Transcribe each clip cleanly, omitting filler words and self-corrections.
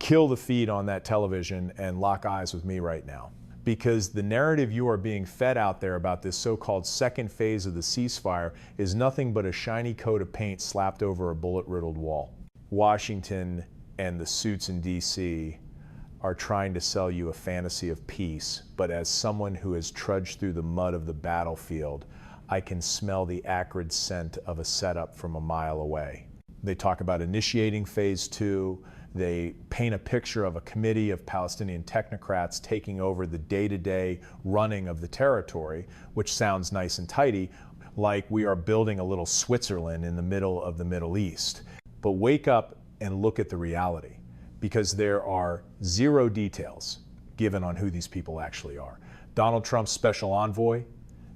kill the feed on that television and lock eyes with me right now. Because the narrative you are being fed out there about this so-called second phase of the ceasefire is nothing but a shiny coat of paint slapped over a bullet-riddled wall. Washington and the suits in DC are trying to sell you a fantasy of peace, but as someone who has trudged through the mud of the battlefield, I can smell the acrid scent of a setup from a mile away. They talk about initiating phase 2. They paint a picture of a committee of Palestinian technocrats taking over the day-to-day running of the territory, which sounds nice and tidy, like we are building a little Switzerland in the middle of the Middle East. But wake up and look at the reality, because there are zero details given on who these people actually are. Donald Trump's special envoy,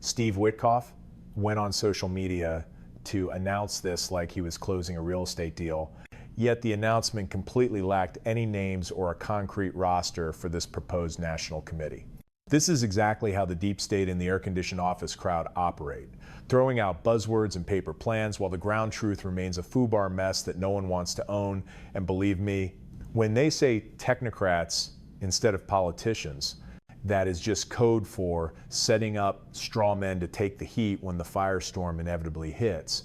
Steve Witkoff, went on social media to announce this like he was closing a real estate deal. Yet the announcement completely lacked any names or a concrete roster for this proposed national committee. This is exactly how the deep state and the air-conditioned office crowd operate, throwing out buzzwords and paper plans while the ground truth remains a foobar mess that no one wants to own. And believe me, when they say technocrats instead of politicians, that is just code for setting up straw men to take the heat when the firestorm inevitably hits.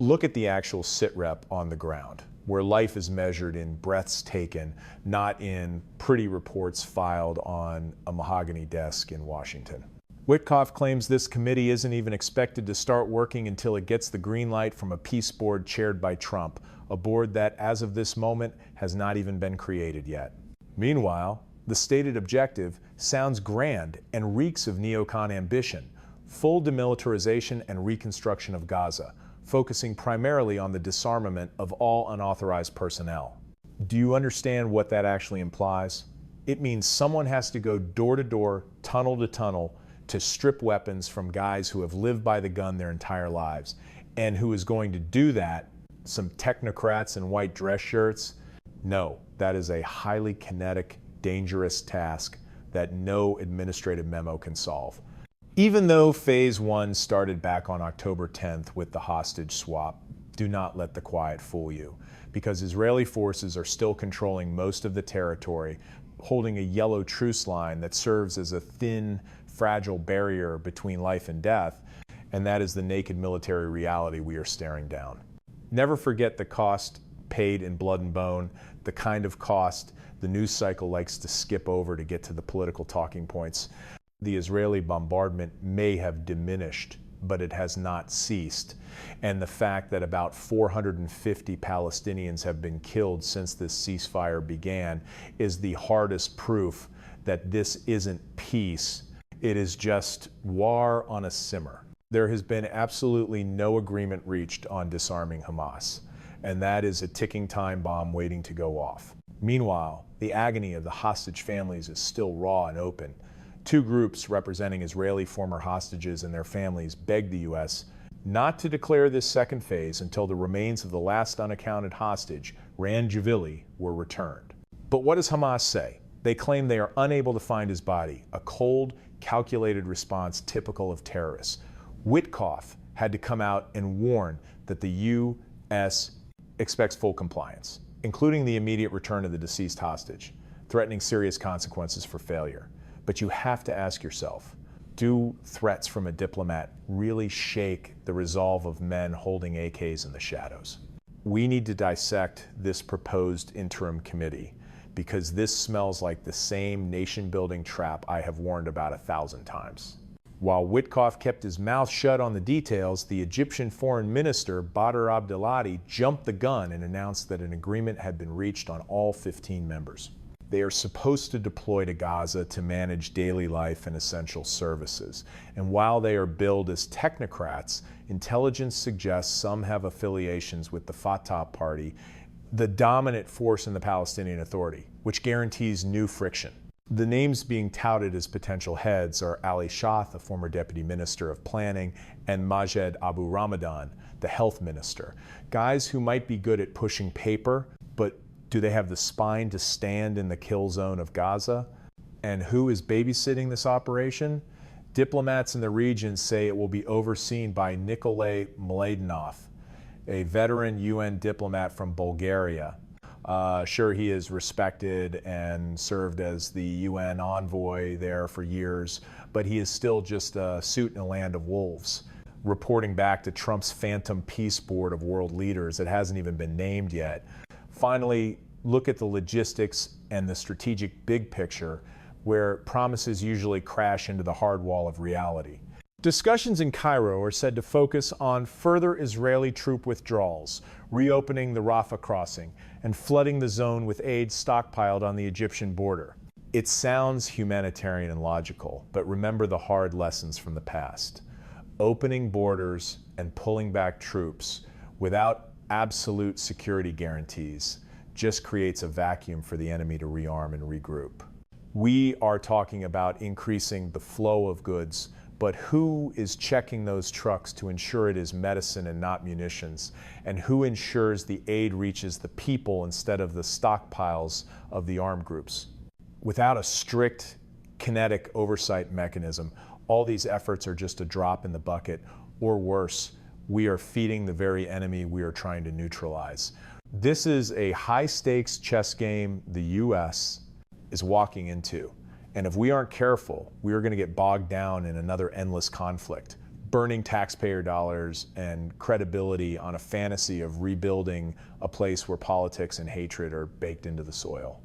Look at the actual sit-rep on the ground, where life is measured in breaths taken, not in pretty reports filed on a mahogany desk in Washington. Witkoff claims this committee isn't even expected to start working until it gets the green light from a peace board chaired by Trump, a board that, as of this moment, has not even been created yet. Meanwhile, the stated objective sounds grand and reeks of neocon ambition: full demilitarization and reconstruction of Gaza, focusing primarily on the disarmament of all unauthorized personnel. Do you understand what that actually implies? It means someone has to go door to door, tunnel to tunnel, to strip weapons from guys who have lived by the gun their entire lives. And who is going to do that? Some technocrats in white dress shirts? No, that is a highly kinetic, dangerous task that no administrative memo can solve. Even though phase 1 started back on October 10th with the hostage swap, do not let the quiet fool you, because Israeli forces are still controlling most of the territory, holding a yellow truce line that serves as a thin, fragile barrier between life and death, and that is the naked military reality we are staring down. Never forget the cost paid in blood and bone, the kind of cost the news cycle likes to skip over to get to the political talking points. The Israeli bombardment may have diminished, but it has not ceased. And the fact that about 450 Palestinians have been killed since this ceasefire began is the hardest proof that this isn't peace. It is just war on a simmer. There has been absolutely no agreement reached on disarming Hamas, and that is a ticking time bomb waiting to go off. Meanwhile, the agony of the hostage families is still raw and open. Two groups representing Israeli former hostages and their families begged the U.S. not to declare this second phase until the remains of the last unaccounted hostage, Ran Javili, were returned. But what does Hamas say? They claim they are unable to find his body, a cold, calculated response typical of terrorists. Witkoff had to come out and warn that the U.S. expects full compliance, including the immediate return of the deceased hostage, threatening serious consequences for failure. But you have to ask yourself, do threats from a diplomat really shake the resolve of men holding AKs in the shadows? We need to dissect this proposed interim committee, because this smells like the same nation-building trap I have warned about 1,000 times. While Witkoff kept his mouth shut on the details, the Egyptian foreign minister, Badr Abdelhadi, jumped the gun and announced that an agreement had been reached on all 15 members. They are supposed to deploy to Gaza to manage daily life and essential services. And while they are billed as technocrats, intelligence suggests some have affiliations with the Fatah party, the dominant force in the Palestinian Authority, which guarantees new friction. The names being touted as potential heads are Ali Shath, a former deputy minister of planning, and Majed Abu Ramadan, the health minister. Guys who might be good at pushing paper, but do they have the spine to stand in the kill zone of Gaza? And who is babysitting this operation? Diplomats in the region say it will be overseen by Nikolay Mladenov, a veteran UN diplomat from Bulgaria. Sure, he is respected and served as the UN envoy there for years, but he is still just a suit in a land of wolves. Reporting back to Trump's phantom peace board of world leaders that hasn't even been named yet. Finally, look at the logistics and the strategic big picture, where promises usually crash into the hard wall of reality. Discussions in Cairo are said to focus on further Israeli troop withdrawals, reopening the Rafah crossing, and flooding the zone with aid stockpiled on the Egyptian border. It sounds humanitarian and logical, but remember the hard lessons from the past. Opening borders and pulling back troops without absolute security guarantees just creates a vacuum for the enemy to rearm and regroup. We are talking about increasing the flow of goods, but who is checking those trucks to ensure it is medicine and not munitions? And who ensures the aid reaches the people instead of the stockpiles of the armed groups? Without a strict kinetic oversight mechanism, all these efforts are just a drop in the bucket, or worse, we are feeding the very enemy we are trying to neutralize. This is a high-stakes chess game the U.S. is walking into. And if we aren't careful, we are going to get bogged down in another endless conflict, burning taxpayer dollars and credibility on a fantasy of rebuilding a place where politics and hatred are baked into the soil.